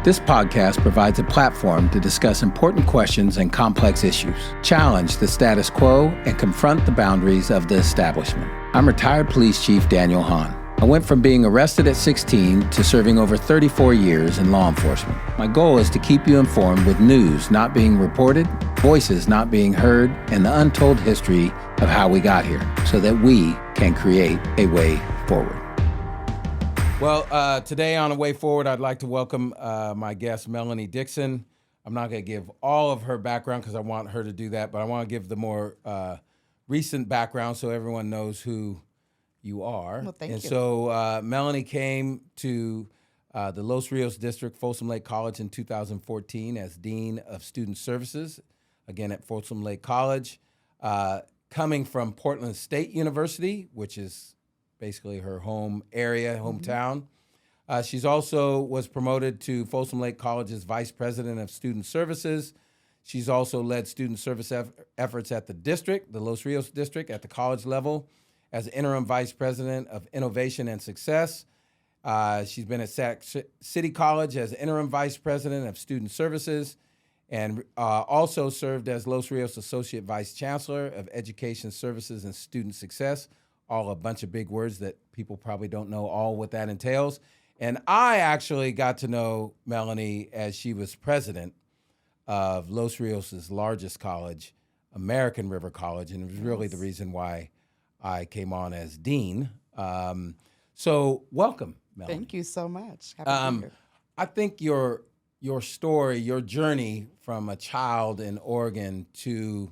This podcast provides a platform to discuss important questions and complex issues, challenge the status quo, and confront the boundaries of the establishment. I'm retired police chief Daniel Hahn. I went from being arrested at 16 to serving over 34 years in law enforcement. My goal is to keep you informed with news not being reported, voices not being heard, and the untold history of how we got here so that we can create a way forward. Well, today on A Way Forward, I'd like to welcome my guest, Melanie Dixon. I'm not going to give all of her background because I want her to do that, but I want to give the more recent background so everyone knows who you are. Well, thank you. So Melanie came to the Los Rios District, Folsom Lake College in 2014 as Dean of Student Services, again at Folsom Lake College, coming from Portland State University, which is basically her home area, hometown. She's also was promoted to Folsom Lake College's Vice President of Student Services. She's also led student service efforts at the district, the Los Rios District, at the college level as Interim Vice President of Innovation and Success. She's been at Sac City College as Interim Vice President of Student Services and also served as Los Rios Associate Vice Chancellor of Education Services and Student Success. All a bunch of big words that people probably don't know all what that entails. And I actually got to know Melanie as she was president of Los Rios' largest college, American River College, and it was really the reason why I came on as dean. So welcome, Melanie. Thank you so much. Happy to be here. I think your story, your journey from a child in Oregon to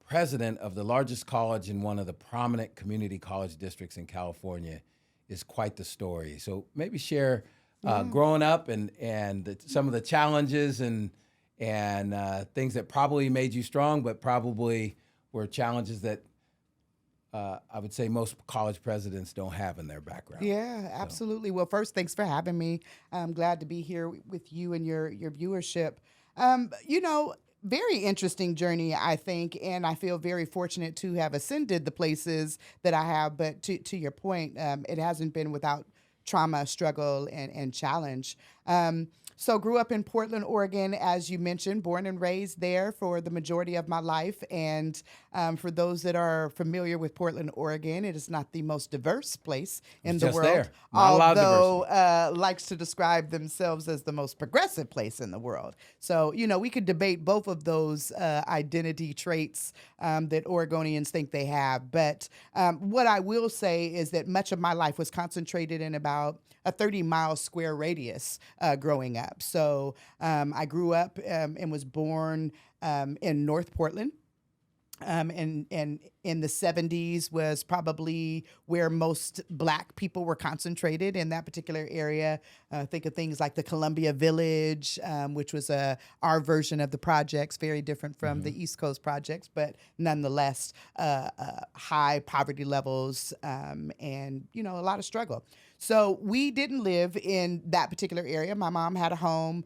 president of the largest college in one of the prominent community college districts in California is quite the story. So maybe share growing up and some of the challenges and things that probably made you strong, but probably were challenges that I would say most college presidents don't have in their background. Yeah, absolutely. Well, first, thanks for having me. I'm glad to be here with you and your viewership. Very interesting journey, I think, and I feel very fortunate to have ascended the places that I have. But to your point, it hasn't been without trauma, struggle, and challenge. So grew up in Portland, Oregon, as you mentioned, born and raised there for the majority of my life. And for those that are familiar with Portland, Oregon, it is not the most diverse place in the world. There. Not although likes to describe themselves as the most progressive place in the world. So, we could debate both of those identity traits that Oregonians think they have. But what I will say is that much of my life was concentrated in about a 30-mile square radius growing up. So I grew up and was born in North Portland. And in the 70s was probably where most Black people were concentrated in that particular area. Think of things like the Columbia Village, which was our version of the projects, very different from the East Coast projects, but nonetheless high poverty levels and, a lot of struggle. So we didn't live in that particular area. My mom had a home,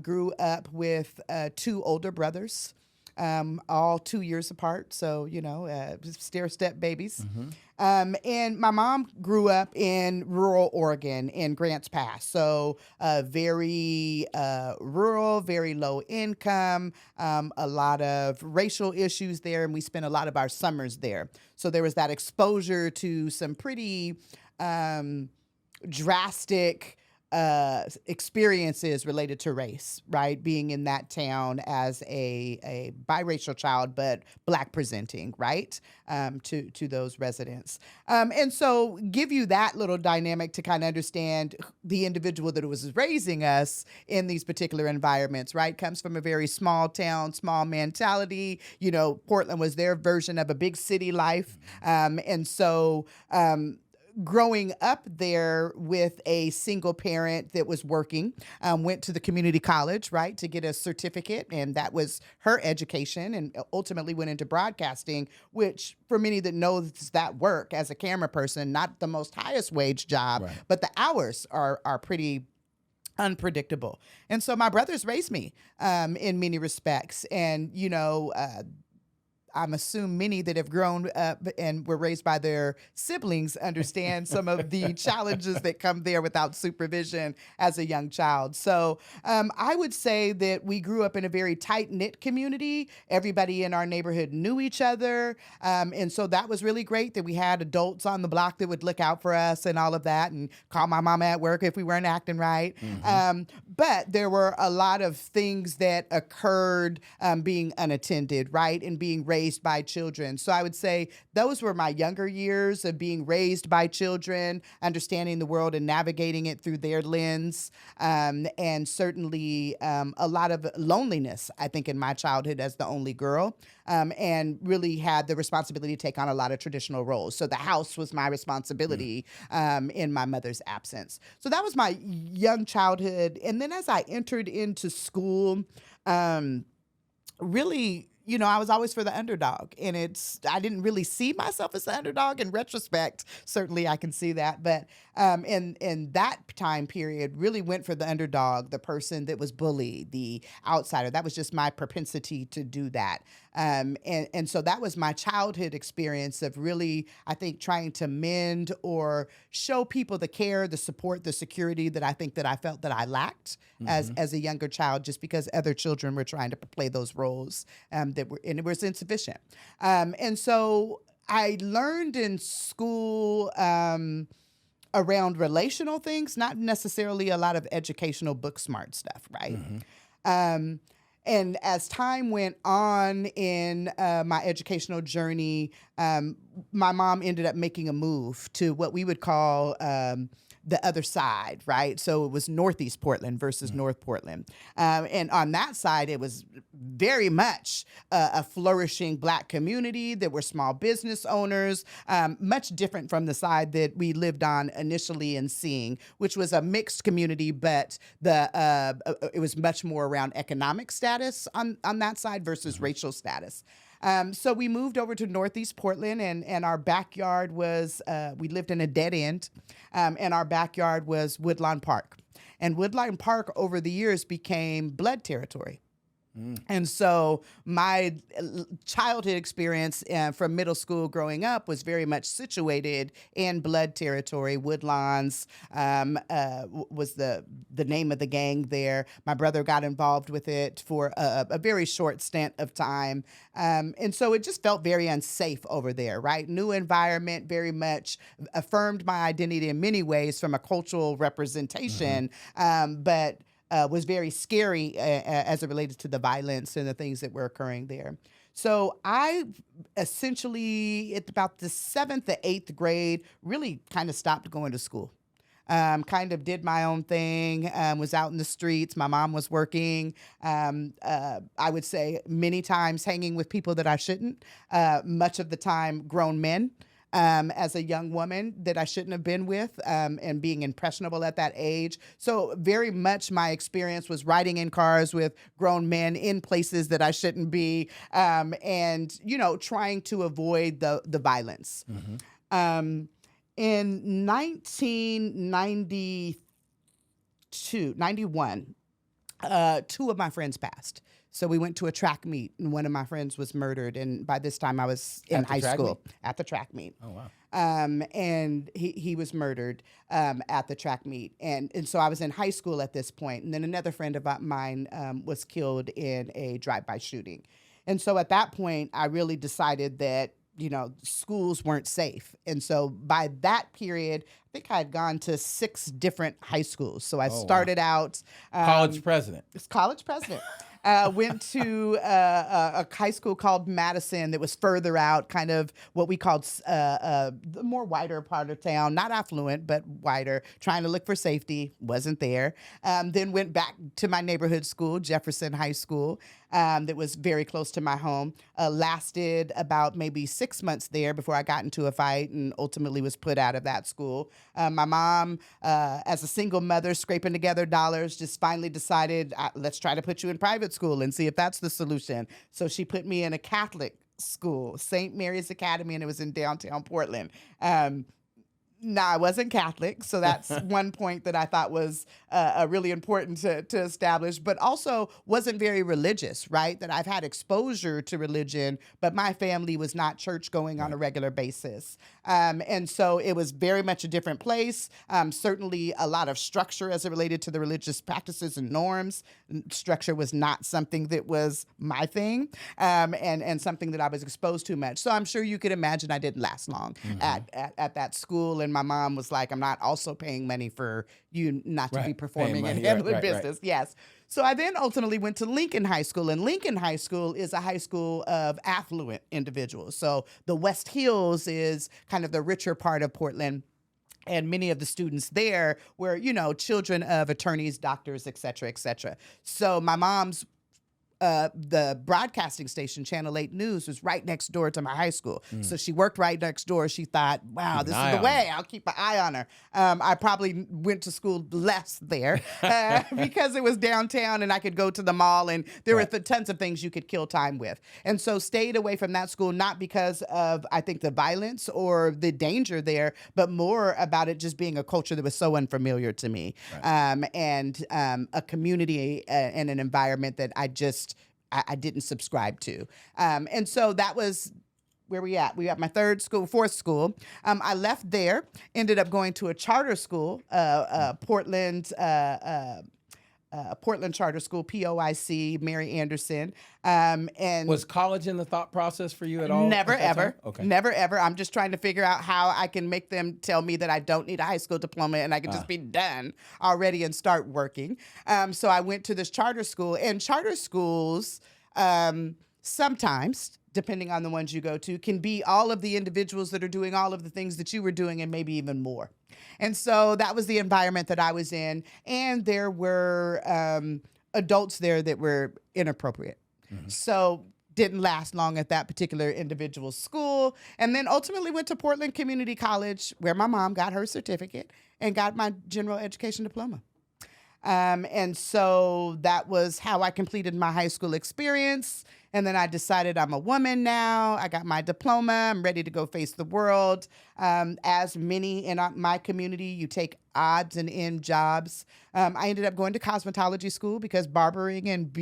grew up with two older brothers. All 2 years apart, so stair-step babies. And my mom grew up in rural Oregon in Grants Pass, so very rural, very low income, a lot of racial issues there, and we spent a lot of our summers there. So there was that exposure to some pretty drastic experiences related to race, right? Being in that town as a biracial child, but Black presenting, right? To those residents. And so give you that little dynamic to kind of understand the individual that was raising us in these particular environments, right? Comes from a very small town, small mentality. Portland was their version of a big city life. And so, growing up there with a single parent that was working, went to the community college, right, to get a certificate, and that was her education, and ultimately went into broadcasting, which for many that knows that work as a camera person, not the most highest wage job, right, but the hours are pretty unpredictable. And so my brothers raised me in many respects, and I'm assume many that have grown up and were raised by their siblings understand some of the challenges that come there without supervision as a young child. So I would say that we grew up in a very tight knit community. Everybody in our neighborhood knew each other. And so that was really great that we had adults on the block that would look out for us and all of that and call my mama at work if we weren't acting right. But there were a lot of things that occurred being unattended, right? And being raised by children. So I would say those were my younger years of being raised by children, understanding the world and navigating it through their lens. And certainly a lot of loneliness, I think, in my childhood as the only girl. And really had the responsibility to take on a lot of traditional roles. So the house was my responsibility in my mother's absence. So that was my young childhood. And then as I entered into school, really, I was always for the underdog, and I didn't really see myself as the underdog in retrospect. Certainly I can see that, but in that time period really went for the underdog, the person that was bullied, the outsider. That was just my propensity to do that. And so that was my childhood experience of really, I think, trying to mend or show people the care, the support, the security that I think that I felt that I lacked as a younger child, just because other children were trying to play those roles and it was insufficient. And so I learned in school around relational things, not necessarily a lot of educational book smart stuff, right? And as time went on in my educational journey, my mom ended up making a move to what we would call the other side, right? So it was Northeast Portland versus North Portland. And on that side, it was very much a flourishing Black community. There were small business owners, much different from the side that we lived on initially in Seeing, which was a mixed community, but it was much more around economic status on that side versus racial status. So we moved over to Northeast Portland, and our backyard was, we lived in a dead end, and our backyard was Woodlawn Park. And Woodlawn Park over the years became blood territory. And so my childhood experience from middle school growing up was very much situated in blood territory. Woodlawns was the name of the gang there. My brother got involved with it for a very short stint of time. And so it just felt very unsafe over there, right? New environment, very much affirmed my identity in many ways from a cultural representation, but was very scary as it related to the violence and the things that were occurring there. So I essentially, at about the 7th to 8th grade, really kind of stopped going to school. Kind of did my own thing, was out in the streets. My mom was working. I would say many times hanging with people that I shouldn't, much of the time grown men. As a young woman that I shouldn't have been with, and being impressionable at that age. So very much my experience was riding in cars with grown men in places that I shouldn't be, and, trying to avoid the violence. In 1991, two of my friends passed. So we went to a track meet, and one of my friends was murdered. And by this time, I was in high school at the track meet. Oh, wow. And he was murdered at the track meet. And so I was in high school at this point. And then another friend of mine was killed in a drive-by shooting. And so at that point, I really decided that, schools weren't safe. And so by that period, I think I had gone to 6 different high schools. So I started out... college president. It's college president. Went to a high school called Madison that was further out, kind of what we called the more wider part of town, not affluent, but wider, trying to look for safety, wasn't there. Then went back to my neighborhood school, Jefferson High School, that was very close to my home. Lasted about maybe 6 months there before I got into a fight and ultimately was put out of that school. My mom, as a single mother, scraping together dollars, just finally decided, let's try to put you in private school and see if that's the solution. So she put me in a Catholic school, St. Mary's Academy, and it was in downtown Portland. No, I wasn't Catholic, so that's one point that I thought was really important to establish, but also wasn't very religious, right? That I've had exposure to religion, but my family was not church going on Right. a regular basis. And so it was very much a different place. Certainly a lot of structure as it related to the religious practices and norms. Structure was not something that was my thing, and something that I was exposed to much. So I'm sure you could imagine I didn't last long at that school. And my mom was like, I'm not also paying money for you not to be Right. performing Paying and money. handling Right. business. Yes. So I then ultimately went to Lincoln High School, and Lincoln High School is a high school of affluent individuals. So the West Hills is kind of the richer part of Portland. And many of the students there were, children of attorneys, doctors, et cetera, et cetera. So my mom's the broadcasting station, Channel 8 News, was right next door to my high school. So she worked right next door. She thought, wow, Keep an this is eye the on way. I'll keep an eye on her. I probably went to school less there because it was downtown and I could go to the mall and there were tons of things you could kill time with. And so stayed away from that school, not because of, I think, the violence or the danger there, but more about it just being a culture that was so unfamiliar to me. And a community and an environment that I didn't subscribe to. And so that was where we at. We at my fourth school. I left there, ended up going to a charter school, Portland Charter School, POIC, Mary Anderson. And Was college in the thought process for you at all? never, at that ever. time? Okay. Never, ever. I'm just trying to figure out how I can make them tell me that I don't need a high school diploma and I can just be done already and start working. So I went to this charter school, and charter schools sometimes, depending on the ones you go to, can be all of the individuals that are doing all of the things that you were doing and maybe even more. And so that was the environment that I was in. And there were adults there that were inappropriate. So didn't last long at that particular individual school. And then ultimately went to Portland Community College, where my mom got her certificate and got my general education diploma. And so that was how I completed my high school experience. And then I decided I'm a woman now. I got my diploma. I'm ready to go face the world. As many in my community, you take odds and end jobs. I ended up going to cosmetology school because barbering and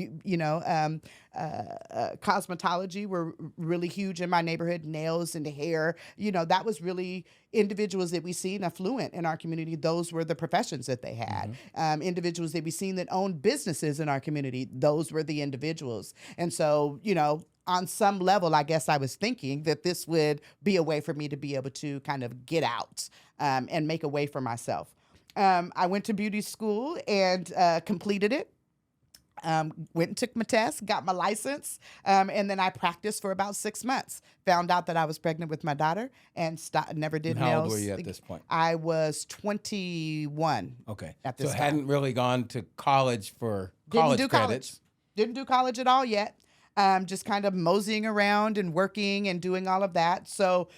cosmetology were really huge in my neighborhood. Nails and hair, that was really individuals that we seen affluent in our community. Those were the professions that they had. Individuals that we seen that owned businesses in our community. Those were the individuals. And so, on some level, I guess I was thinking that this would be a way for me to be able to kind of get out and make a way for myself. I went to beauty school and completed it. Went and took my test, got my license, and then I practiced for about 6 months. Found out that I was pregnant with my daughter and never did And nails. how old were you at this point? I was 21. Okay. At this So time. hadn't really gone to college for Didn't college do credits. college. Didn't do college at all yet. Just kind of moseying around and working and doing all of that. So,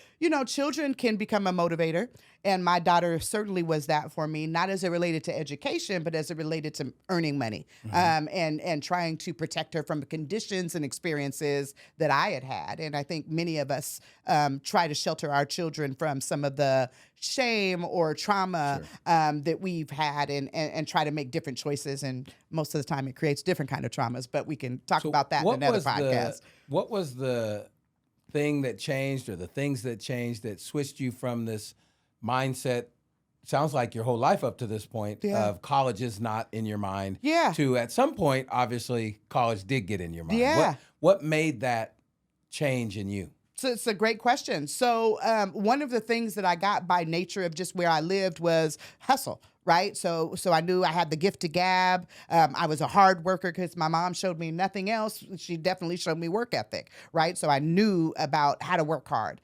children can become a motivator. And my daughter certainly was that for me, not as it related to education, but as it related to earning money and trying to protect her from the conditions and experiences that I had had. And I think many of us try to shelter our children from some of the shame or trauma that we've had and try to make different choices. And most of the time it creates different kind of traumas, but we can talk about that in another podcast. What was the thing that changed, or the things that changed, that switched you from this mindset, sounds like your whole life up to this point, of college is not in your mind, to at some point, obviously, college did get in your mind? What made that change in you? So it's a great question. So one of the things that I got by nature of just where I lived was hustle. Right. So I knew I had the gift to gab. I was a hard worker because my mom showed me nothing else. She definitely showed me work ethic. Right. So I knew about how to work hard.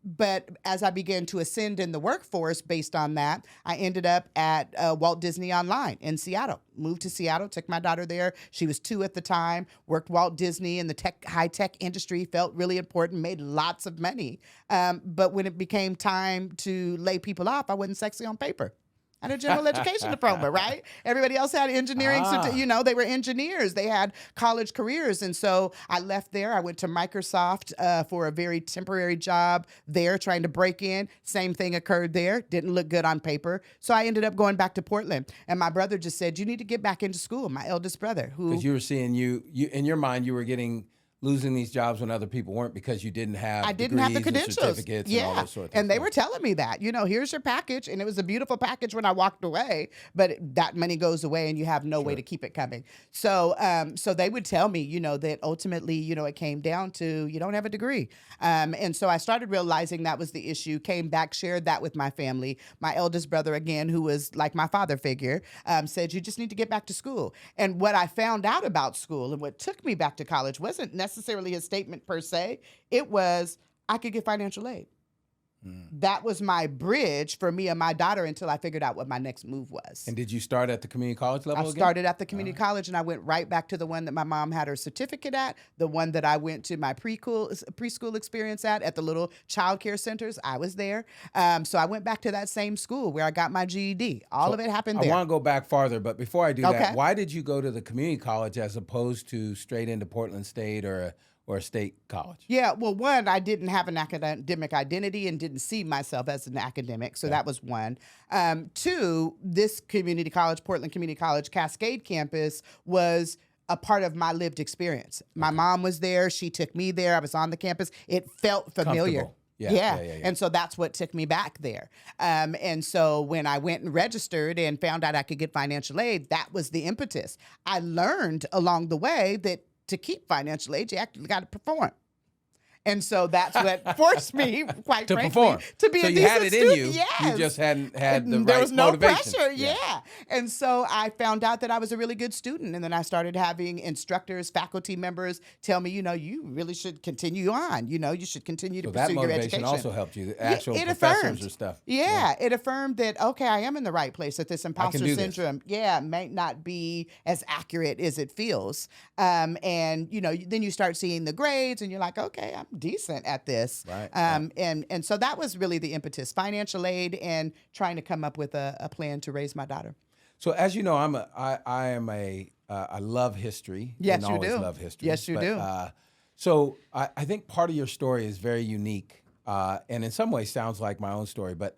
But as I began to ascend in the workforce based on that, I ended up at Walt Disney Online in Seattle. Moved to Seattle, took my daughter there. She was 2 at the time, worked Walt Disney in the high tech industry, felt really important, made lots of money. But when it became time to lay people off, I wasn't sexy on paper. had a general education diploma, right? Everybody else had engineering, they were engineers. They had college careers. And so I left there. I went to Microsoft for a very temporary job there, trying to break in. Same thing occurred there. Didn't look good on paper. So I ended up going back to Portland. And my brother just said, you need to get back into school. My eldest brother, who... Because you were seeing you in your mind, you were losing these jobs when other people weren't because you didn't have I didn't have the degrees and credentials. certificates and all those sort of things. And they were telling me that, here's your package. And it was a beautiful package when I walked away, but that money goes away and you have no way to keep it coming. So so they would tell me, that ultimately, it came down to you don't have a degree. And so I started realizing that was the issue, came back, shared that with my family. My eldest brother, again, who was like my father figure, said, you just need to get back to school. And what I found out about school and what took me back to college wasn't necessarily a statement per se. It was, I could get financial aid. That was my bridge for me and my daughter until I figured out what my next move was. And did you start at the community college level I again? started at the community college, and I went right back to the one that my mom had her certificate at, the one that I went to my preschool experience at the little child care centers. I was there. So I went back to that same school where I got my GED. All of it happened there. I want to go back farther, but before I do that, why did you go to the community college as opposed to straight into Portland State or a state college? Yeah, well, one, I didn't have an academic identity and didn't see myself as an academic, so that was one. Two, this community college, Portland Community College Cascade campus, was a part of my lived experience. My mom was there. She took me there. I was on the campus. It felt familiar. Yeah. And so that's what took me back there. And so when I went and registered and found out I could get financial aid, that was the impetus. I learned along the way that to keep financial aid, you actually got to perform. And so that's what forced me, quite frankly, perform. To be a decent you had it student. in you. Yes. You just hadn't had the there right was no motivation. pressure. Yeah. And so I found out that I was a really good student. And then I started having instructors, faculty members tell me, you really should continue on. You should continue to pursue your education. That motivation also helped you. The actual it professors affirmed. or stuff. Yeah. It affirmed that, okay, I am in the right place, that this imposter syndrome, this. May not be as accurate as it feels. And, then you start seeing the grades and you're like, okay, I'm decent at this. Right. And so that was really the impetus, financial aid and trying to come up with a plan to raise my daughter. So as you know, I love history. Yes, and you always do. love history. Yes, you do. So I think part of your story is very unique, and in some ways sounds like my own story. But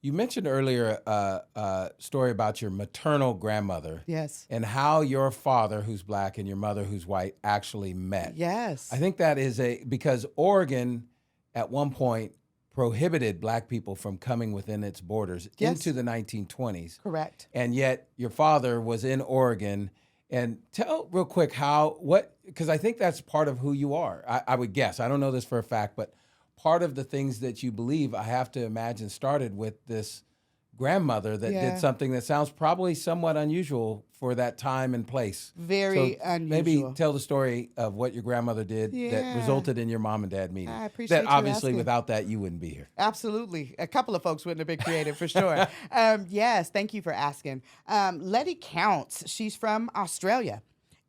you mentioned earlier a story about your maternal grandmother. Yes. And how your father, who's black, and your mother, who's white, actually met. Yes. I think that is because Oregon, at one point, prohibited black people from coming within its borders into the 1920s. Correct. And yet your father was in Oregon. And tell real quick because I think that's part of who you are. I would guess. I don't know this for a fact, but part of the things that you believe, I have to imagine, started with this grandmother that did something that sounds probably somewhat unusual for that time and place. Very unusual. Maybe tell the story of what your grandmother did that resulted in your mom and dad meeting. I appreciate that. Obviously, asking. Without that, you wouldn't be here. Absolutely. A couple of folks wouldn't have been creative for sure. Yes, thank you for asking. Letty Counts, she's from Australia.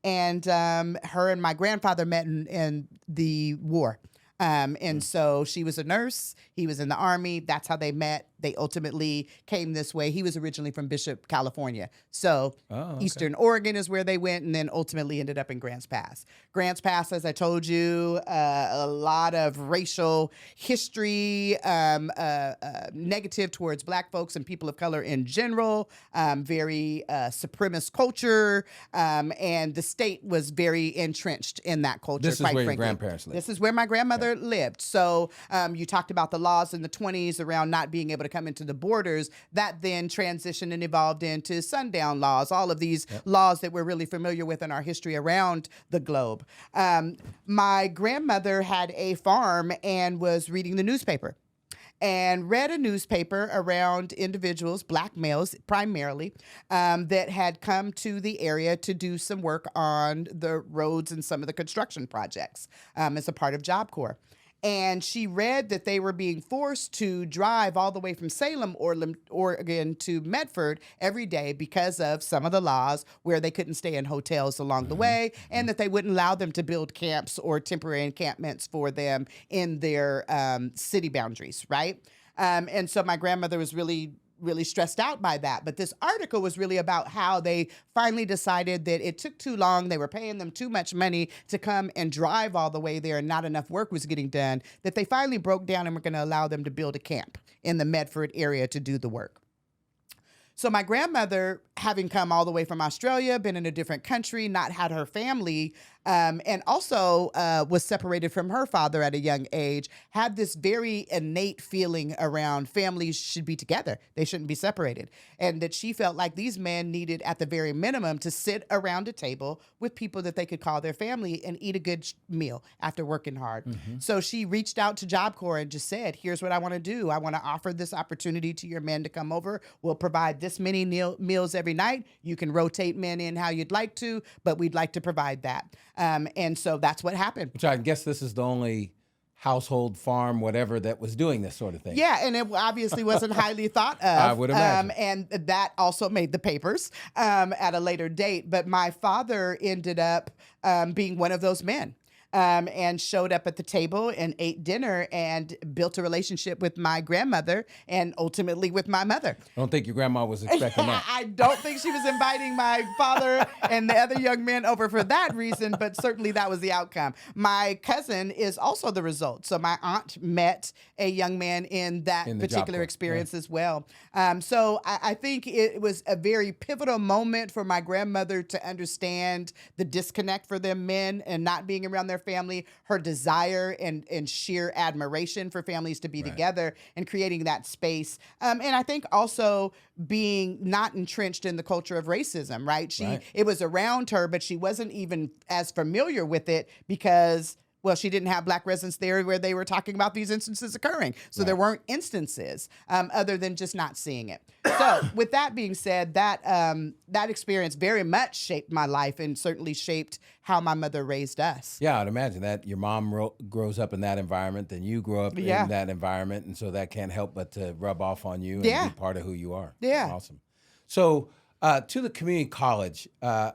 And her and my grandfather met in the war. And so she was a nurse. He was in the Army. That's how they met. They ultimately came this way. He was originally from Bishop, California. So Eastern Oregon is where they went, and then ultimately ended up in Grants Pass. Grants Pass, as I told you, a lot of racial history, negative towards black folks and people of color in general, very supremacist culture, and the state was very entrenched in that culture. This is quite where frankly. your grandparents lived. This is where my grandmother lived. So you talked about the laws in the 20s around not being able to come into the borders. That then transitioned and evolved into sundown laws, all of these laws that we're really familiar with in our history around the globe. My grandmother had a farm and was reading the newspaper. And read a newspaper around individuals, black males primarily, that had come to the area to do some work on the roads and some of the construction projects as a part of Job Corps. And she read that they were being forced to drive all the way from Salem, Oregon to Medford every day because of some of the laws where they couldn't stay in hotels along the way, and that they wouldn't allow them to build camps or temporary encampments for them in their city boundaries, right? And so my grandmother was really really stressed out by that. But this article was really about how they finally decided that it took too long. They were paying them too much money to come and drive all the way there, and not enough work was getting done, that they finally broke down and were going to allow them to build a camp in the Medford area to do the work. So my grandmother, having come all the way from Australia, been in a different country, not had her family, and also was separated from her father at a young age, had this very innate feeling around families should be together. They shouldn't be separated. And that she felt like these men needed, at the very minimum, to sit around a table with people that they could call their family and eat a good meal after working hard. Mm-hmm. So she reached out to Job Corps and just said, here's what I want to do. I want to offer this opportunity to your men to come over. We'll provide this many meals every night. You can rotate men in how you'd like to, but we'd like to provide that. And so that's what happened. Which I guess this is the only household, farm, whatever that was doing this sort of thing. Yeah, and it obviously wasn't highly thought of. I would imagine. And that also made the papers at a later date. But my father ended up being one of those men. And showed up at the table and ate dinner and built a relationship with my grandmother and ultimately with my mother. I don't think your grandma was expecting that. I don't think she was inviting my father and the other young men over for that reason, but certainly that was the outcome. My cousin is also the result. So my aunt met a young man in that particular experience as well. So I think it was a very pivotal moment for my grandmother to understand the disconnect for them men and not being around their family, her desire and sheer admiration for families to be together and creating that space. And I think also being not entrenched in the culture of racism, right? It was around her, but she wasn't even as familiar with it because, well, she didn't have Black residents there where they were talking about these instances occurring. So there weren't instances other than just not seeing it. So with that being said, that experience very much shaped my life and certainly shaped how my mother raised us. Yeah, I'd imagine that your mom grows up in that environment, then you grow up in that environment, and so that can't help but to rub off on you and be part of who you are. Yeah. Awesome. So to the community college, I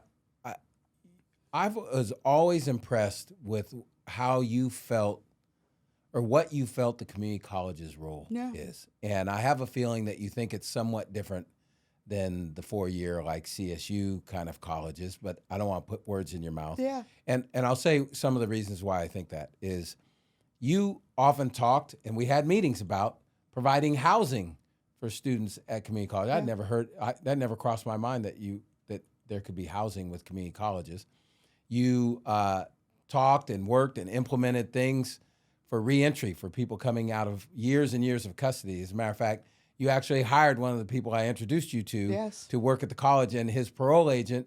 was always impressed with how you felt or what you felt the community college's role is. And I have a feeling that you think it's somewhat different than the 4-year like CSU kind of colleges, but I don't want to put words in your mouth. Yeah. And I'll say some of the reasons why I think that is you often talked, and we had meetings about providing housing for students at community college. I'd never heard, that never crossed my mind that there could be housing with community colleges. You talked and worked and implemented things for reentry for people coming out of years and years of custody. As a matter of fact, you actually hired one of the people I introduced you to work at the college, and his parole agent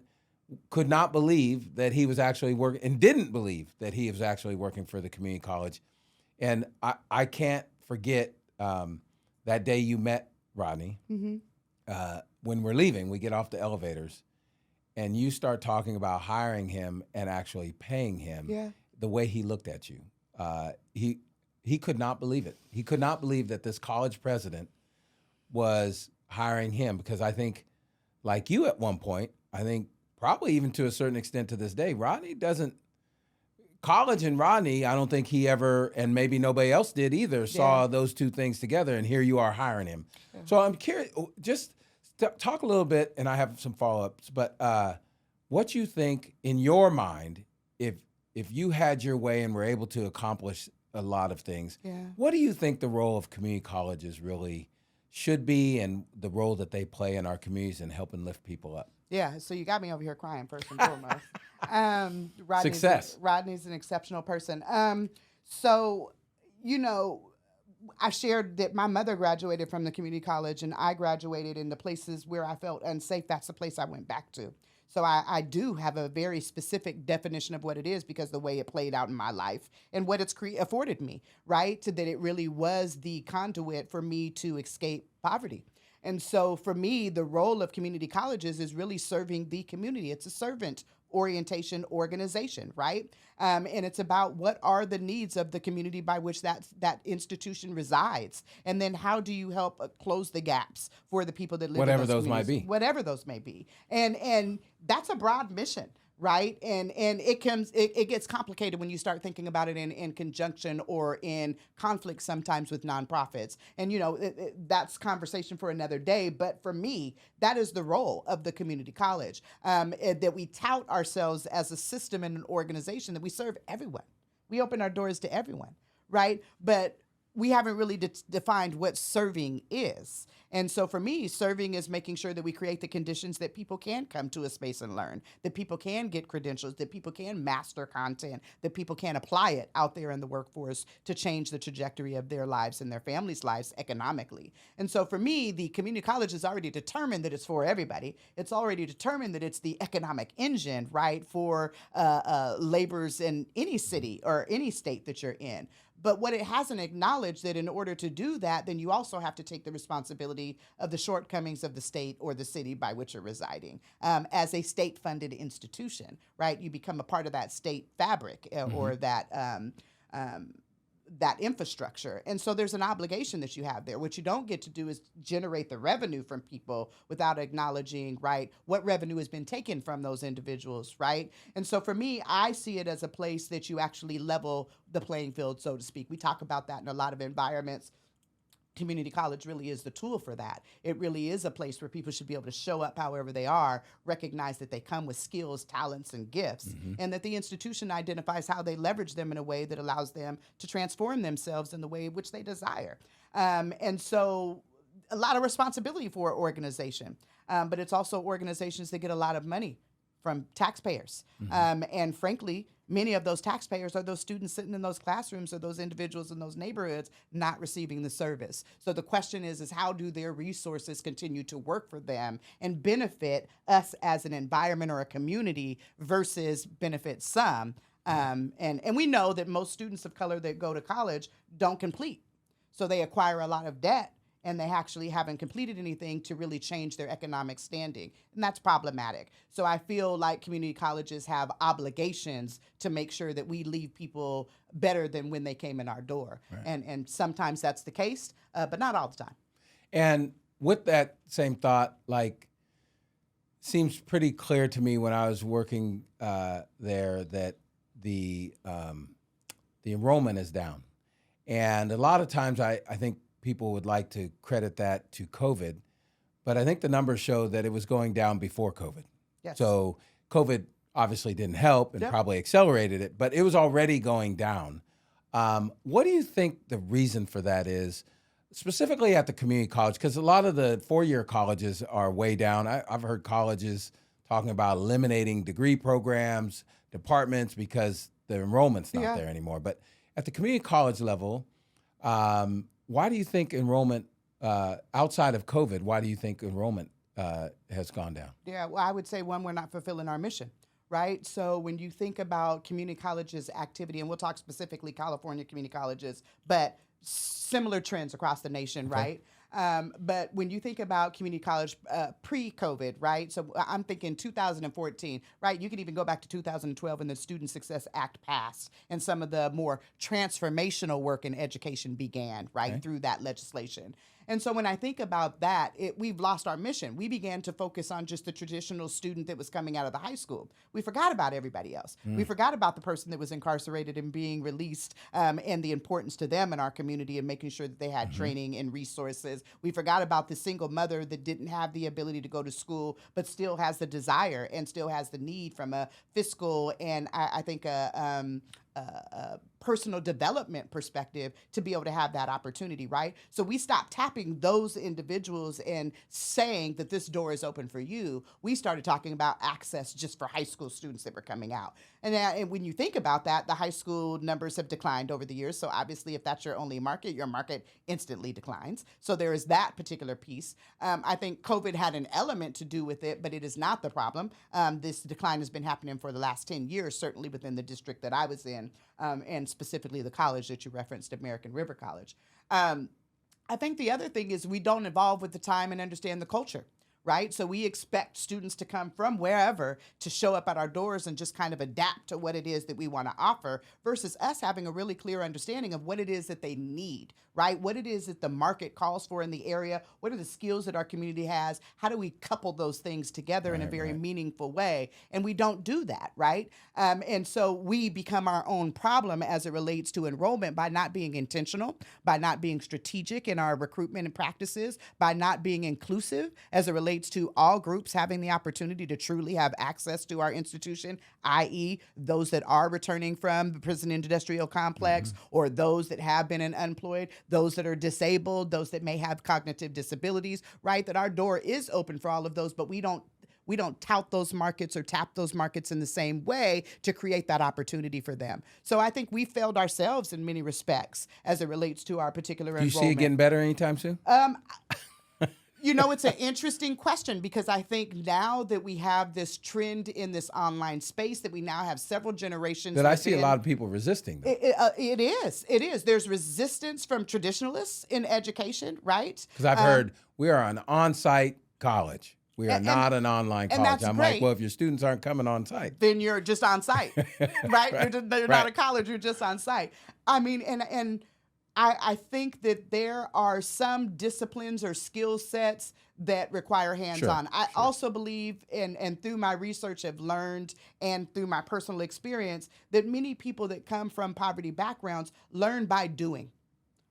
could not believe that he was actually working and didn't believe that he was actually working for the community college. And I can't forget that day you met Rodney. Mm-hmm. When we're leaving, we get off the elevators, and you start talking about hiring him and actually paying him. The way he looked at you, he could not believe it. He could not believe that this college president was hiring him, because I think, like you at one point, I think probably even to a certain extent to this day, Rodney doesn't, college and Rodney, I don't think he ever, and maybe nobody else did either, saw those two things together, and here you are hiring him. So I'm curious, just talk a little bit, and I have some follow-ups, but what you think in your mind, if you had your way and were able to accomplish a lot of things, what do you think the role of community colleges really should be, and the role that they play in our communities in helping lift people up? Yeah, so you got me over here crying first and foremost. Success. Rodney's an exceptional person. So, I shared that my mother graduated from the community college and I graduated in the places where I felt unsafe. That's the place I went back to. So I do have a very specific definition of what it is because the way it played out in my life and what it's afforded me, right? So that it really was the conduit for me to escape poverty. And so for me, the role of community colleges is really serving the community. It's a servant orientation organization, right? And it's about what are the needs of the community by which that institution resides. And then how do you help close the gaps for the people that live in those communities? Whatever those may be. Whatever those may be. And that's a broad mission, right? And it gets complicated when you start thinking about it in conjunction or in conflict sometimes with nonprofits. And that's conversation for another day. But for me, that is the role of the community college, that we tout ourselves as a system and an organization that we serve everyone. We open our doors to everyone, right? But we haven't really defined what serving is. And so for me, serving is making sure that we create the conditions that people can come to a space and learn, that people can get credentials, that people can master content, that people can apply it out there in the workforce to change the trajectory of their lives and their families' lives economically. And so for me, the community college is already determined that it's for everybody. It's already determined that it's the economic engine, right, for laborers in any city or any state that you're in. But what it hasn't acknowledged that in order to do that, then you also have to take the responsibility of the shortcomings of the state or the city by which you're residing. As a state-funded institution, right? You become a part of that state fabric or that infrastructure. And so there's an obligation that you have there. What you don't get to do is generate the revenue from people without acknowledging, right, what revenue has been taken from those individuals, right? And so for me, I see it as a place that you actually level the playing field, so to speak. We talk about that in a lot of environments. Community college really is the tool for that. It really is a place where people should be able to show up however they are, recognize that they come with skills, talents, and gifts, and that the institution identifies how they leverage them in a way that allows them to transform themselves in the way in which they desire. And so a lot of responsibility for an organization, but it's also organizations that get a lot of money from taxpayers. And frankly, many of those taxpayers are those students sitting in those classrooms or those individuals in those neighborhoods not receiving the service. So the question is how do their resources continue to work for them and benefit us as an environment or a community versus benefit some? And we know that most students of color that go to college don't complete. So they acquire a lot of debt and they actually haven't completed anything to really change their economic standing. And that's problematic. So I feel like community colleges have obligations to make sure that we leave people better than when they came in our door. Right. And sometimes that's the case, but not all the time. And with that same thought, like, seems pretty clear to me when I was working there that the enrollment is down. And a lot of times I think people would like to credit that to COVID, but I think the numbers show that it was going down before COVID. Yes. So COVID obviously didn't help and probably accelerated it, but it was already going down. What do you think the reason for that is, specifically at the community college? Because a lot of the four-year colleges are way down. I've heard colleges talking about eliminating degree programs, departments, because the enrollment's not there anymore. But at the community college level, why do you think enrollment, outside of COVID, why do you think enrollment has gone down? Yeah, well, I would say, one, we're not fulfilling our mission, right? So when you think about community colleges activity, and we'll talk specifically California community colleges, but similar trends across the nation, right? But when you think about community college pre-COVID, right? So I'm thinking 2014, right? You can even go back to 2012 when the Student Success Act passed and some of the more transformational work in education began, right, through that legislation. And so when I think about that, we've lost our mission. We began to focus on just the traditional student that was coming out of the high school. We forgot about everybody else. We forgot about the person that was incarcerated and being released, and the importance to them in our community and making sure that they had training and resources. We forgot about the single mother that didn't have the ability to go to school, but still has the desire and still has the need from a fiscal and I think a personal development perspective to be able to have that opportunity, right? So we stopped tapping those individuals and saying that this door is open for you. We started talking about access just for high school students that were coming out. And when you think about that, the high school numbers have declined over the years. So obviously, if that's your only market, your market instantly declines. So there is that particular piece. I think COVID had an element to do with it, but it is not the problem. This decline has been happening for the last 10 years, certainly within the district that I was in, and specifically the college that you referenced, American River College. I think the other thing is we don't evolve with the time and understand the culture, right? So we expect students to come from wherever to show up at our doors and just kind of adapt to what it is that we want to offer versus us having a really clear understanding of what it is that they need, right? What it is that the market calls for in the area. What are the skills that our community has? How do we couple those things together in a very meaningful way? And we don't do that, right? And so we become our own problem as it relates to enrollment by not being intentional, by not being strategic in our recruitment and practices, by not being inclusive as it relates to all groups having the opportunity to truly have access to our institution, i.e. those that are returning from the prison industrial complex or those that have been unemployed, those that are disabled, those that may have cognitive disabilities, right? That our door is open for all of those, but we don't tout those markets or tap those markets in the same way to create that opportunity for them. So I think we failed ourselves in many respects as it relates to our particular enrollment. Do you see it getting better anytime soon? It's an interesting question because I think now that we have this trend in this online space, that we now have several generations. That I see a lot of people resisting. It is. There's resistance from traditionalists in education, right? Because I've heard we are an on-site college. We are not an online college. I'm great. like, well, if your students aren't coming on site, then you're just on site, right? You're not a college. You're just on site. I mean, and I think that there are some disciplines or skill sets that require hands-on. I also believe, and through my research have learned, and through my personal experience, that many people that come from poverty backgrounds learn by doing.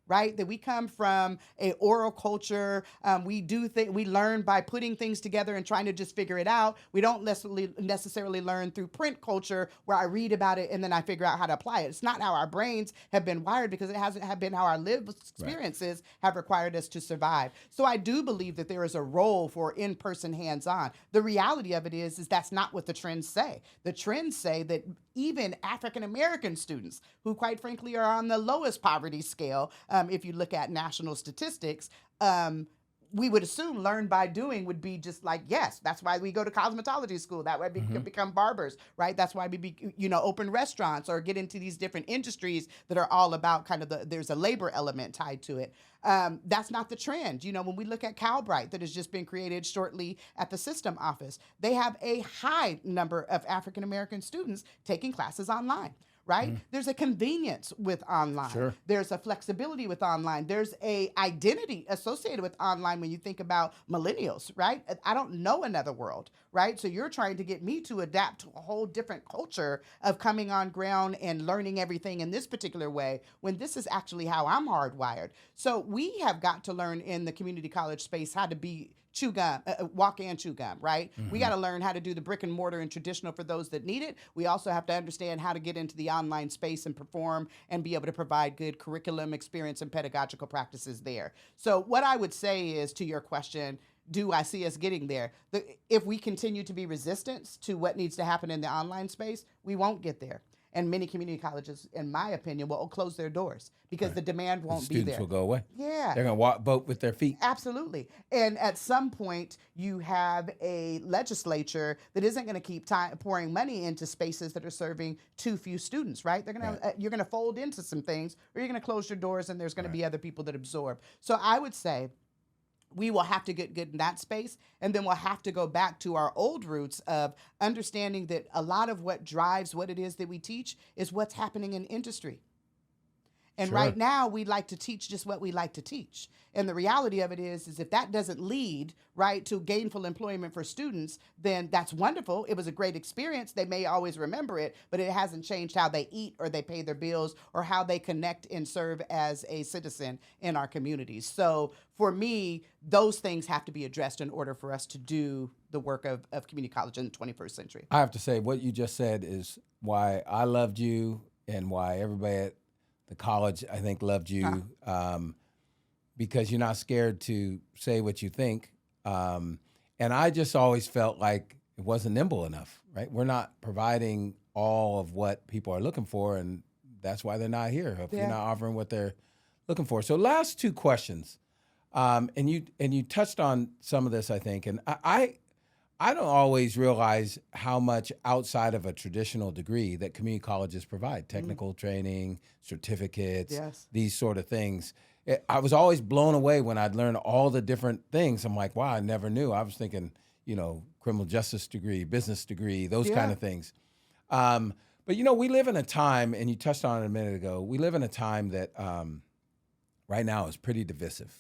Right? That we come from a oral culture. We learn by putting things together and trying to just figure it out. We don't necessarily learn through print culture where I read about it and then I figure out how to apply it. It's not how our brains have been wired because it hasn't been how our lived experiences have required us to survive. So I do believe that there is a role for in-person hands-on. The reality of it is that's not what the trends say. The trends say that even African-American students, who quite frankly are on the lowest poverty scale, if you look at national statistics, we would assume learn by doing would be just like, yes, that's why we go to cosmetology school. That way we become barbers, right? That's why we open restaurants or get into these different industries that are all about kind of there's a labor element tied to it. That's not the trend. When we look at Calbright that has just been created shortly at the system office, they have a high number of African-American students taking classes online. Right? There's a convenience with online. Sure. There's a flexibility with online. There's a identity associated with online when you think about millennials, right? I don't know another world, right? So you're trying to get me to adapt to a whole different culture of coming on ground and learning everything in this particular way when this is actually how I'm hardwired. So we have got to learn in the community college space how to be chew gum, walk and chew gum, right? We got to learn how to do the brick and mortar and traditional for those that need it. We also have to understand how to get into the online space and perform and be able to provide good curriculum experience and pedagogical practices there. So what I would say is, to your question, do I see us getting there? If we continue to be resistant to what needs to happen in the online space, we won't get there. And many community colleges, in my opinion, will close their doors because the demand won't be there. Students will go away. Yeah. They're going to vote with their feet. Absolutely. And at some point, you have a legislature that isn't going to keep pouring money into spaces that are serving too few students, right? They're going to you're going to fold into some things, or you're going to close your doors, and there's going to be other people that absorb. So I would say we will have to get good in that space, and then we'll have to go back to our old roots of understanding that a lot of what drives what it is that we teach is what's happening in industry. And right now, we like to teach just what we like to teach. And the reality of it is if that doesn't lead, right, to gainful employment for students, then that's wonderful. It was a great experience. They may always remember it, but it hasn't changed how they eat or they pay their bills or how they connect and serve as a citizen in our communities. So for me, those things have to be addressed in order for us to do the work of community college in the 21st century. I have to say, what you just said is why I loved you and why everybody at the college, I think, loved you, because you're not scared to say what you think. And I just always felt like it wasn't nimble enough, right? We're not providing all of what people are looking for, and that's why they're not here, if you're not offering what they're looking for. So last two questions, and you touched on some of this, I think, and I don't always realize how much outside of a traditional degree that community colleges provide, technical training, certificates, these sort of things. I was always blown away when I'd learn all the different things. I'm like, wow, I never knew. I was thinking, criminal justice degree, business degree, those kind Yeah. of things. But we live in a time, and you touched on it a minute ago. We live in a time that right now is pretty divisive.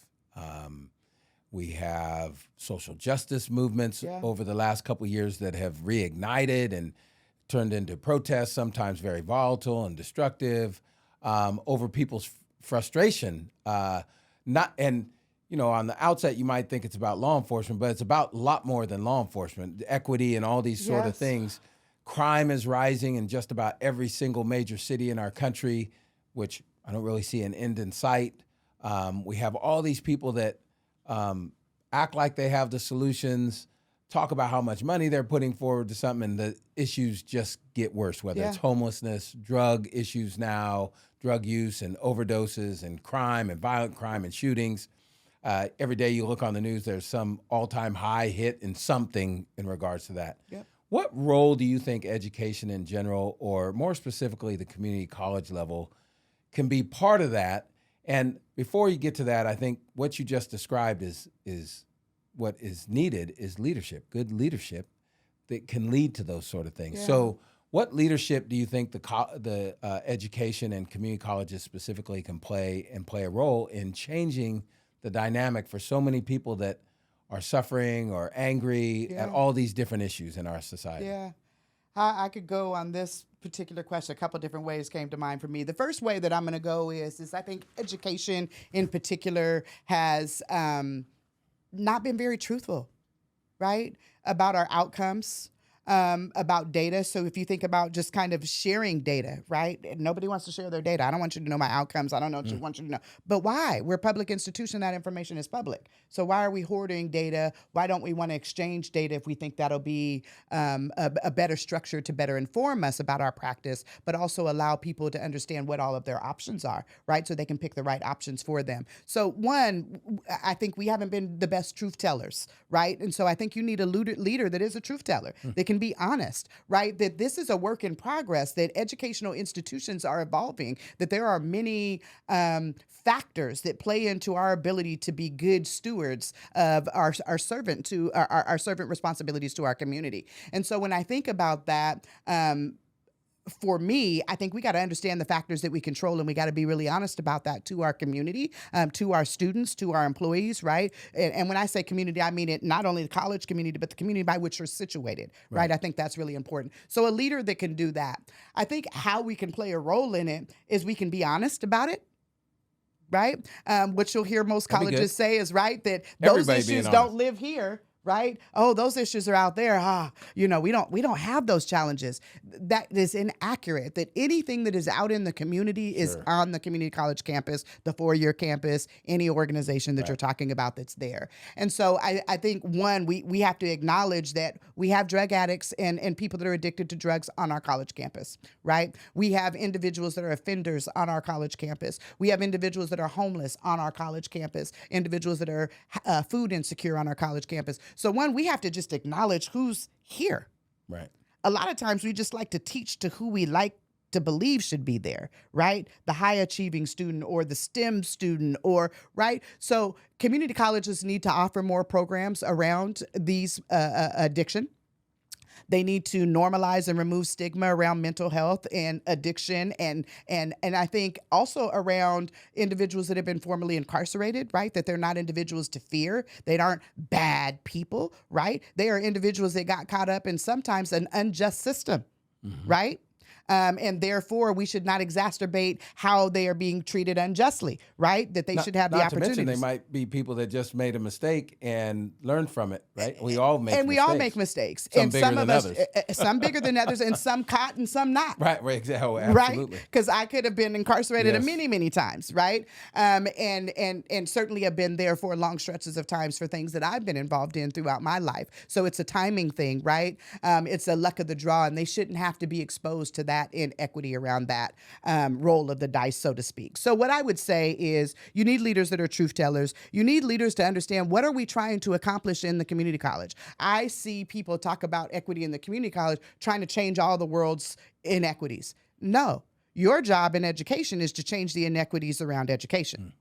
We have social justice movements Yeah. over the last couple of years that have reignited and turned into protests, sometimes very volatile and destructive, over people's frustration. On the outset, you might think it's about law enforcement, but it's about a lot more than law enforcement, equity and all these sort of Yes. things. Crime is rising in just about every single major city in our country, which I don't really see an end in sight. We have all these people that act like they have the solutions, talk about how much money they're putting forward to something, and the issues just get worse, whether it's homelessness, drug issues now, drug use and overdoses and crime and violent crime and shootings. Every day you look on the news, there's some all-time high hit in something in regards to that. Yep. What role do you think education in general, or more specifically the community college level, can be part of that? And before you get to that, I think what you just described is what is needed is leadership, good leadership that can lead to those sort of things. Yeah. So what leadership do you think the education and community colleges specifically can play a role in changing the dynamic for so many people that are suffering or angry at all these different issues in our society? Yeah. I could go on this particular question. A couple different ways came to mind for me. The first way that I'm going to go is I think education in particular has not been very truthful, right, about our outcomes, about data. So if you think about just kind of sharing data, right? Nobody wants to share their data. I don't want you to know my outcomes. I don't know what you want you to know. But why? We're a public institution. That information is public. So why are we hoarding data? Why don't we want to exchange data if we think that'll be a better structure to better inform us about our practice, but also allow people to understand what all of their options are, right? So they can pick the right options for them. So one, I think we haven't been the best truth tellers, right? And so I think you need a leader that is a truth teller, that can be honest, right? That this is a work in progress, that educational institutions are evolving, that there are many factors that play into our ability to be good stewards of our servant responsibilities to our community. And so when I think about that, for me, I think we got to understand the factors that we control, and we got to be really honest about that to our community, to our students, to our employees, right? And when I say community, I mean it not only the college community, but the community by which you're situated, right? I think that's really important. So a leader that can do that. I think how we can play a role in it is we can be honest about it. Right? What you'll hear most colleges say is, right, that those issues don't live here. Right? Oh, those issues are out there. We don't have those challenges. That is inaccurate. That anything that is out in the community is on the community college campus, the four-year campus, any organization that you're talking about that's there. And so I think, one, we have to acknowledge that we have drug addicts and people that are addicted to drugs on our college campus, right? We have individuals that are offenders on our college campus. We have individuals that are homeless on our college campus, individuals that are food insecure on our college campus. So one, we have to just acknowledge who's here. Right. A lot of times we just like to teach to who we like to believe should be there, right? The high achieving student or the STEM student, or right. So community colleges need to offer more programs around these addiction. They need to normalize and remove stigma around mental health and addiction, and I think also around individuals that have been formerly incarcerated, right? That they're not individuals to fear. They aren't bad people, right? They are individuals that got caught up in sometimes an unjust system, right? And therefore, we should not exacerbate how they are being treated unjustly, right? That they should have the opportunity. Not to mention, they might be people that just made a mistake and learned from it, right? We all make mistakes. And we all make mistakes. Some and bigger some than of us, others. some bigger than others, and some caught and some not. Right, exactly. Oh, absolutely. Right? Because I could have been incarcerated many, many times, right? And certainly have been there for long stretches of times for things that I've been involved in throughout my life. So it's a timing thing, right? It's a luck of the draw, and they shouldn't have to be exposed to that inequity around that roll of the dice, so to speak. So what I would say is you need leaders that are truth tellers. You need leaders to understand, what are we trying to accomplish in the community college? I see people talk about equity in the community college trying to change all the world's inequities. No, your job in education is to change the inequities around education.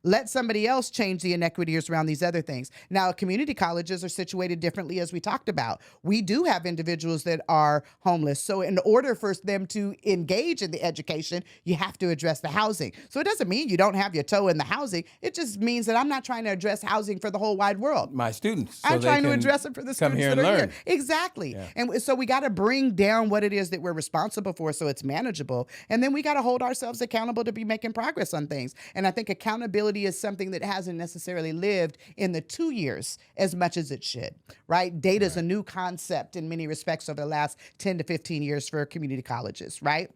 Let somebody else change the inequities around these other things. Now, community colleges are situated differently, as we talked about. We do have individuals that are homeless. So in order for them to engage in the education, you have to address the housing. So it doesn't mean you don't have your toe in the housing. It just means that I'm not trying to address housing for the whole wide world. My students. I'm trying to address it for the students that are here. Exactly. Yeah. And so we got to bring down what it is that we're responsible for so it's manageable. And then we got to hold ourselves accountable to be making progress on things. And I think accountability is something that hasn't necessarily lived in the 2 years as much as it should, right? Data is a new concept in many respects over the last 10 to 15 years for community colleges, right?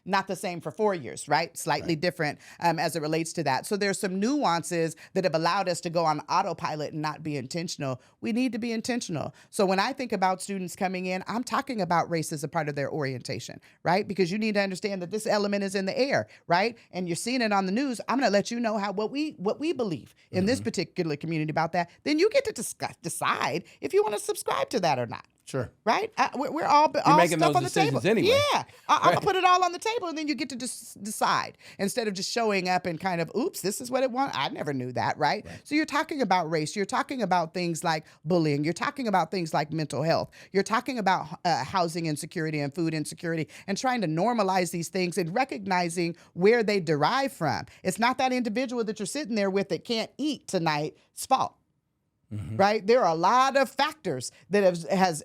Not the same for 4 years, right? Slightly different as it relates to that. So there's some nuances that have allowed us to go on autopilot and not be intentional. We need to be intentional. So when I think about students coming in, I'm talking about race as a part of their orientation, right? Because you need to understand that this element is in the air, right? And you're seeing it on the news. I'm going to let you know what we believe in this particular community about that. Then you get to decide if you want to subscribe to that or not. Sure. Right? We're all making stuff those on the table. decisions anyway. Yeah. I'm going to put it all on the table, and then you get to just decide instead of just showing up and kind of, oops, this is what it wants. I never knew that, right? So you're talking about race. You're talking about things like bullying. You're talking about things like mental health. You're talking about housing insecurity and food insecurity and trying to normalize these things and recognizing where they derive from. It's not that individual that you're sitting there with that can't eat tonight's fault. Right? There are a lot of factors that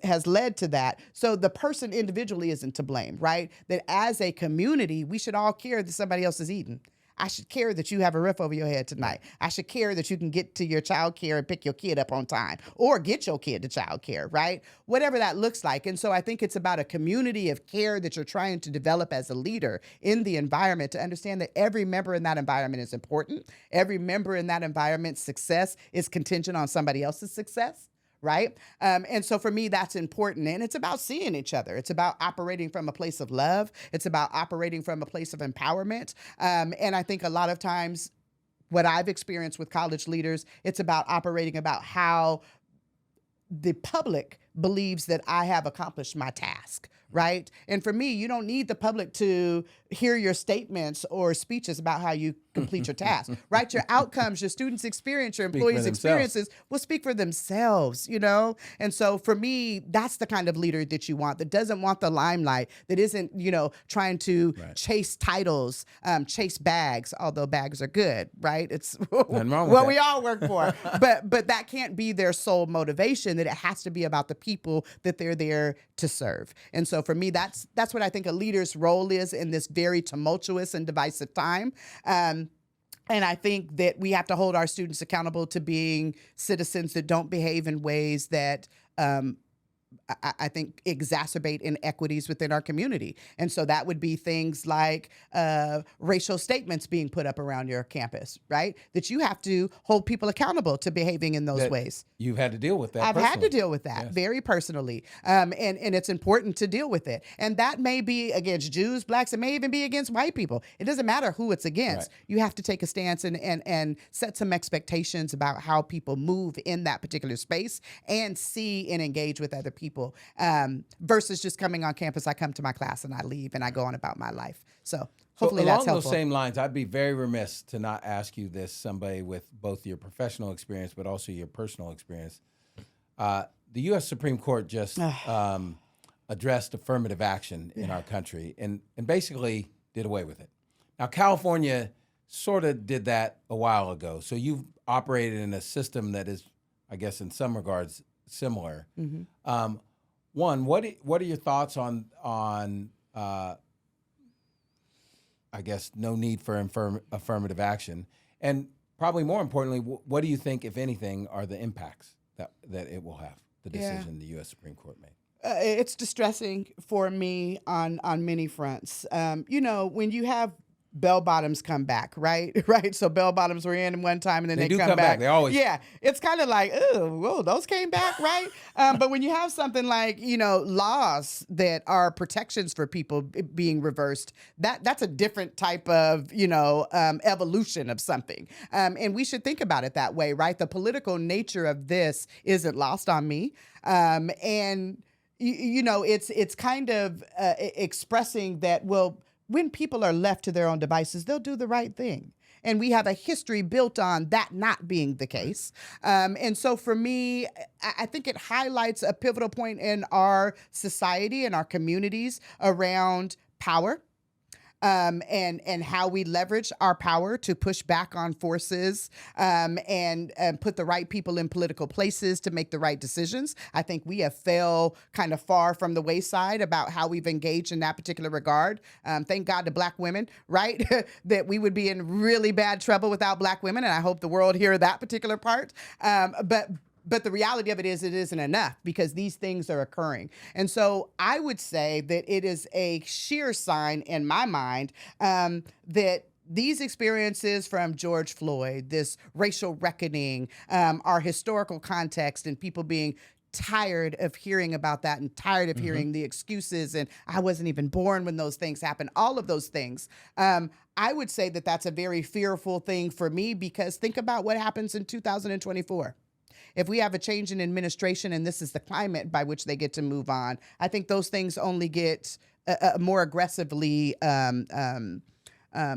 has led to that. So the person individually isn't to blame, right? That as a community, we should all care that somebody else is eating. I should care that you have a roof over your head tonight. I should care that you can get to your child care and pick your kid up on time or get your kid to child care, right? Whatever that looks like. And so I think it's about a community of care that you're trying to develop as a leader in the environment to understand that every member in that environment is important. Every member in that environment's success is contingent on somebody else's success. Right? And so for me, that's important. And it's about seeing each other. It's about operating from a place of love. It's about operating from a place of empowerment. And I think a lot of times what I've experienced with college leaders, it's about operating about how the public believes that I have accomplished my task, right? And for me, you don't need the public to hear your statements or speeches about how you complete your task, right? Your outcomes, your students' experience, your employees' experiences will speak for themselves, you know? And so for me, that's the kind of leader that you want, that doesn't want the limelight, that isn't, trying to chase titles, chase bags, although bags are good, right? It's what we all work for. But that can't be their sole motivation, that it has to be about the people that they're there to serve. And so for me, that's what I think a leader's role is in this very tumultuous and divisive time. And I think that we have to hold our students accountable to being citizens that don't behave in ways that I think exacerbate inequities within our community. And so that would be things like racial statements being put up around your campus, right? That you have to hold people accountable to behaving in those ways. You've had to deal with that. I've had to deal with that very personally. And it's important to deal with it. And that may be against Jews, blacks, it may even be against white people. It doesn't matter who it's against. Right. You have to take a stance and set some expectations about how people move in that particular space and see and engage with other people. Versus just coming on campus, I come to my class and I leave and I go on about my life. So hopefully that's helpful. Along those same lines, I'd be very remiss to not ask you this, somebody with both your professional experience but also your personal experience. The U.S. Supreme Court just addressed affirmative action in our country and basically did away with it. Now, California sort of did that a while ago. So you've operated in a system that is, I guess, in some regards similar. Mm-hmm. One, what are your thoughts on I guess, no need for affirmative action? And probably more importantly, what do you think, if anything, are the impacts that it will have, the decision the U.S. Supreme Court made? It's distressing for me on many fronts. When you have bell bottoms come back, right? So bell bottoms were in one time and then they come back. They always. Yeah. It's kind of like, oh, whoa, those came back, right? But when you have something like, laws that are protections for people being reversed, that's a different type of, evolution of something. And we should think about it that way, right? The political nature of this isn't lost on me. And, it's kind of expressing that, well, when people are left to their own devices, they'll do the right thing. And we have a history built on that not being the case. And so for me, I think it highlights a pivotal point in our society and our communities around power. And how we leverage our power to push back on forces, and put the right people in political places to make the right decisions. I think we have fell kind of far from the wayside about how we've engaged in that particular regard. Thank God to Black women, right? That we would be in really bad trouble without Black women, and I hope the world hear that particular part. But the reality of it is it isn't enough because these things are occurring. And so I would say that it is a sheer sign in my mind that these experiences from George Floyd, this racial reckoning, our historical context, and people being tired of hearing about that and tired of hearing the excuses and I wasn't even born when those things happened, all of those things. I would say that that's a very fearful thing for me because think about what happens in 2024. If we have a change in administration and this is the climate by which they get to move on, I think those things only get more aggressively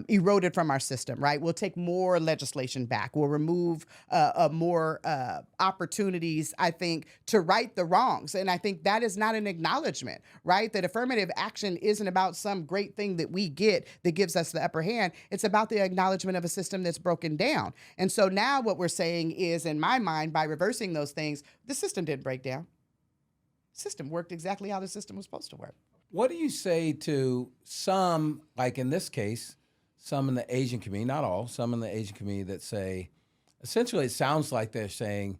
eroded from our system, right? We'll take more legislation back. We'll remove more opportunities, I think, to right the wrongs. And I think that is not an acknowledgement, right? That affirmative action isn't about some great thing that we get that gives us the upper hand. It's about the acknowledgement of a system that's broken down. And so now what we're saying is, in my mind, by reversing those things, the system didn't break down. The system worked exactly how the system was supposed to work. What do you say to some, like in this case, some in the Asian community, not all, some in the Asian community that say, essentially it sounds like they're saying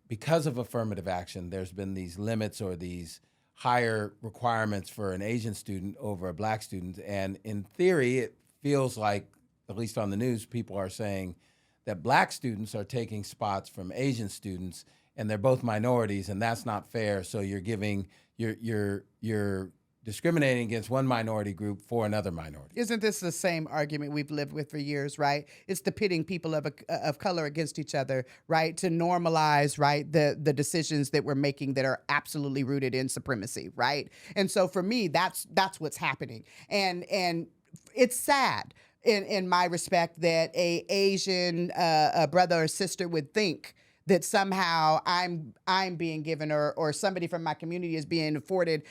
because of affirmative action, there's been these limits or these higher requirements for an Asian student over a Black student. And in theory, it feels like, at least on the news, people are saying that Black students are taking spots from Asian students and they're both minorities and that's not fair. So you're giving, you're discriminating against one minority group for another minority. Isn't this the same argument we've lived with for years, right? It's the pitting people of color against each other, right? To normalize, right, the decisions that we're making that are absolutely rooted in supremacy, right? And so for me, that's what's happening. And it's sad in my respect that a Asian brother or sister would think that somehow I'm being given or somebody from my community is being afforded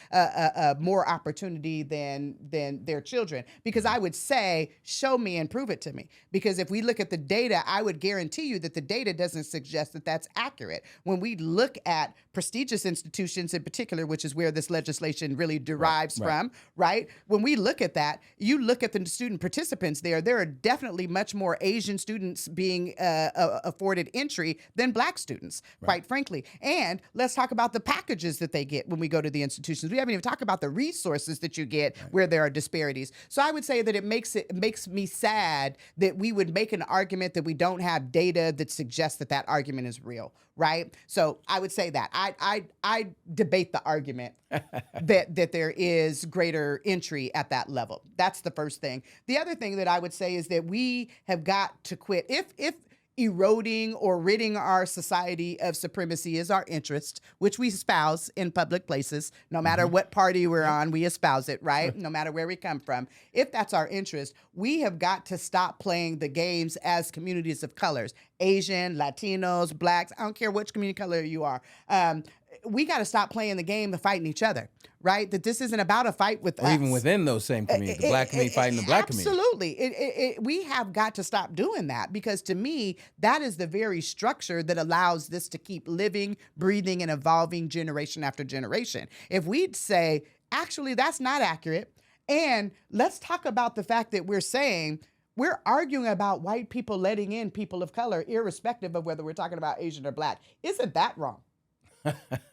more opportunity than their children. Because I would say, show me and prove it to me. Because if we look at the data, I would guarantee you that the data doesn't suggest that that's accurate. When we look at prestigious institutions in particular, which is where this legislation really derives from, right? When we look at that, you look at the student participants there are definitely much more Asian students being afforded entry than Black students, quite frankly. And let's talk about the packages that they get when we go to the institutions. We haven't even talked about the resources that you get where there are disparities. So I would say that it makes me sad that we would make an argument that we don't have data that suggests that that argument is real, right? So I would say that I debate the argument that there is greater entry at that level. That's the first thing. The other thing that I would say is that we have got to quit. If eroding or ridding our society of supremacy is our interest, which we espouse in public places, no matter what party we're on, we espouse it, right? No matter where we come from. If that's our interest, we have got to stop playing the games as communities of colors, Asian, Latinos, Blacks, I don't care which community color you are. We got to stop playing the game of fighting each other, right? That this isn't about a fight with us. Or even within those same communities, the Black community fighting the Black community. Absolutely. We have got to stop doing that because to me, that is the very structure that allows this to keep living, breathing, and evolving generation after generation. If we'd say, actually, that's not accurate, and let's talk about the fact that we're saying we're arguing about white people letting in people of color, irrespective of whether we're talking about Asian or Black. Isn't that wrong?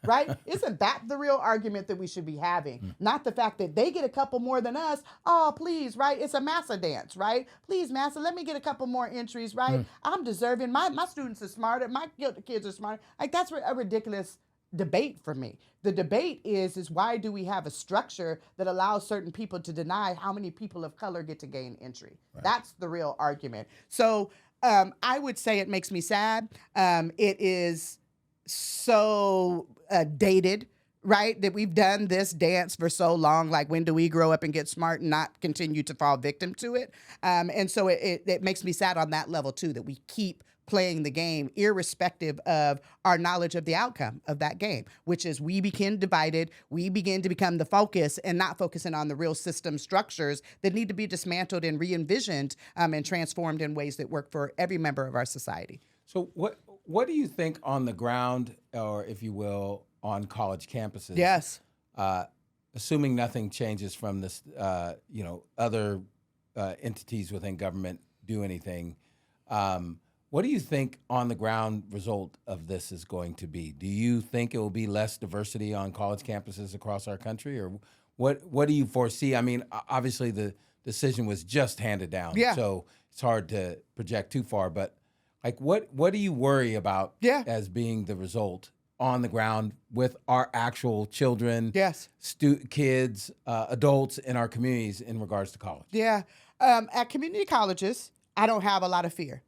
Right? Isn't that the real argument that we should be having? Not the fact that they get a couple more than us. Oh, please, right? It's a massa dance, right? Please, massa, let me get a couple more entries, right? I'm deserving. My students are smarter. My kids are smarter. Like, that's a ridiculous debate for me. The debate is why do we have a structure that allows certain people to deny how many people of color get to gain entry? Right. That's the real argument. So I would say it makes me sad. It is so dated, right? That we've done this dance for so long. Like, when do we grow up and get smart and not continue to fall victim to it? And so it makes me sad on that level too, that we keep playing the game irrespective of our knowledge of the outcome of that game, which is we begin divided, we begin to become the focus and not focusing on the real system structures that need to be dismantled and re-envisioned and transformed in ways that work for every member of our society. So what do you think on the ground, or if you will, on college campuses? Yes. Assuming nothing changes from this, other entities within government do anything. What do you think on the ground result of this is going to be? Do you think it will be less diversity on college campuses across our country, or what do you foresee? I mean, obviously the decision was just handed down, so it's hard to project too far. But like, what do you worry about as being the result on the ground with our actual children, kids, adults in our communities in regards to college? Yeah. At community colleges, I don't have a lot of fear.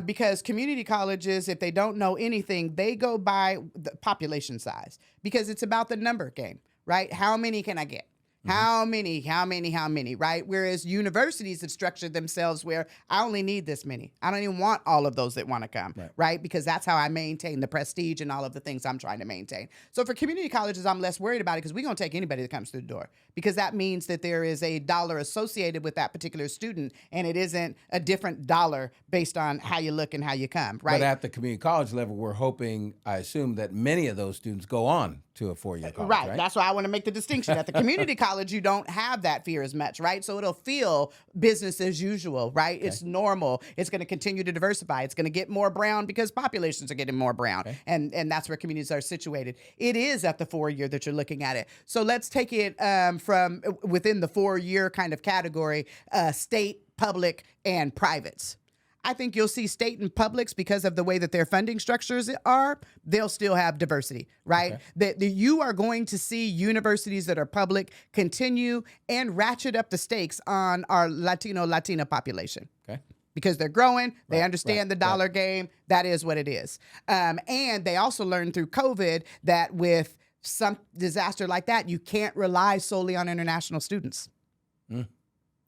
Because community colleges, if they don't know anything, they go by the population size, because it's about the number game, right? How many can I get? How many, right? Whereas universities have structured themselves where I only need this many. I don't even want all of those that want to come, right? Because that's how I maintain the prestige and all of the things I'm trying to maintain. So for community colleges, I'm less worried about it, because we're going to take anybody that comes through the door, because that means that there is a dollar associated with that particular student, and it isn't a different dollar based on how you look and how you come, right? But at the community college level, we're hoping, I assume, that many of those students go on to a four-year college, right? That's why I want to make the distinction. At the community college, you don't have that fear as much, right? So it'll feel business as usual, right? It's normal. It's going to continue to diversify. It's going to get more brown because populations are getting more brown. And that's where communities are situated. It is at the 4-year that you're looking at it. So let's take it from within the 4-year kind of category, state, public, and privates. I think you'll see state and publics, because of the way that their funding structures are, they'll still have diversity, right? That you are going to see universities that are public continue and ratchet up the stakes on our Latina population. Because they're growing, they understand the dollar game. That is what it is. And they also learned through COVID that with some disaster like that, you can't rely solely on international students.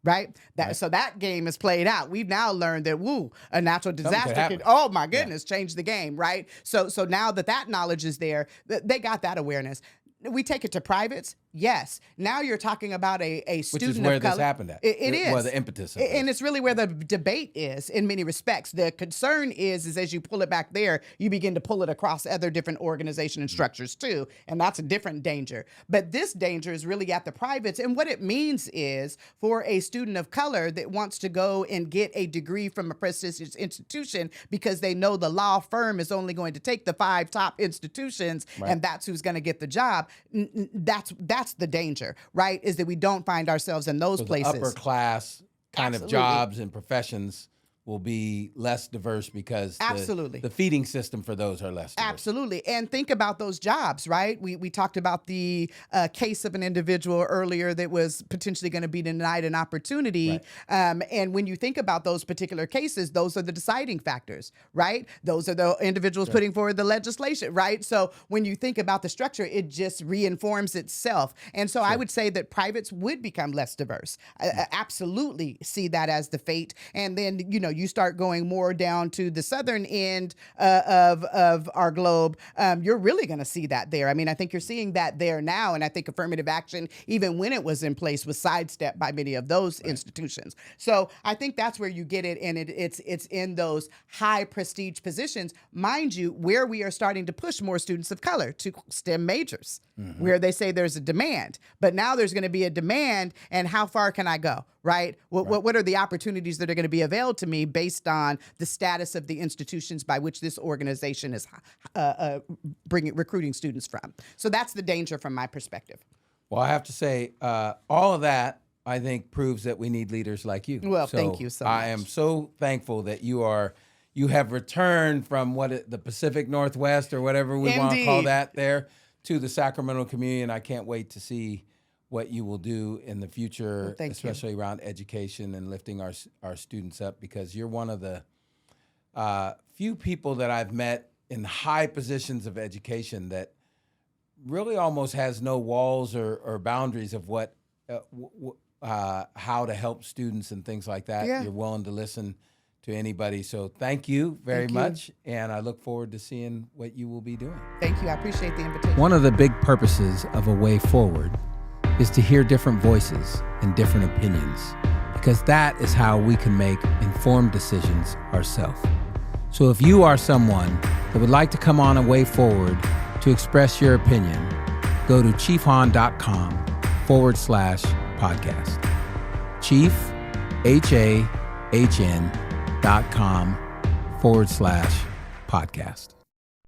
Right? So that game is played out. We've now learned that, a natural disaster could, oh my goodness, change the game, right? So now that knowledge is there, they got that awareness. We take it to privates. Yes. Now you're talking about a student of color. Which is where this happened at. It is. Where the impetus of it. And it's really where the debate is in many respects. The concern is as you pull it back there, you begin to pull it across other different organizations and structures too. And that's a different danger. But this danger is really at the privates. And what it means is for a student of color that wants to go and get a degree from a prestigious institution because they know the law firm is only going to take the 5 top institutions and that's who's going to get the job. That's the danger, right? Is that we don't find ourselves in those places. The upper class kind of jobs and professions will be less diverse because the feeding system for those are less diverse. Absolutely. And think about those jobs, right? We talked about the case of an individual earlier that was potentially going to be denied an opportunity. And when you think about those particular cases, those are the deciding factors, right? Those are the individuals putting forward the legislation, right? So when you think about the structure, it just reinforms itself. And so I would say that privates would become less diverse. I absolutely see that as the fate. And then, you start going more down to the southern end of our globe, you're really going to see that there. I mean, I think you're seeing that there now, and I think affirmative action, even when it was in place, was sidestepped by many of those institutions. So I think that's where you get it, and it's in those high prestige positions, mind you, where we are starting to push more students of color to STEM majors, where they say there's a demand, but now there's going to be a demand, and how far can I go? Right? What are the opportunities that are going to be available to me based on the status of the institutions by which this organization is recruiting students from? So that's the danger from my perspective. Well, I have to say, all of that, I think, proves that we need leaders like you. Well, thank you so much. I am so thankful that you have returned from the Pacific Northwest or whatever we want to call that there to the Sacramento community, and I can't wait to see what you will do in the future, especially around education and lifting our students up, because you're one of the few people that I've met in high positions of education that really almost has no walls or boundaries of what how to help students and things like that. Yeah. You're willing to listen to anybody. So thank you very Thank you. much. And I look forward to seeing what you will be doing. Thank you. I appreciate the invitation. One of the big purposes of A Way Forward is to hear different voices and different opinions, because that is how we can make informed decisions ourselves. So if you are someone that would like to come on A Way Forward to express your opinion, go to chiefhahn.com/podcast. Chief, HAHN.com/podcast.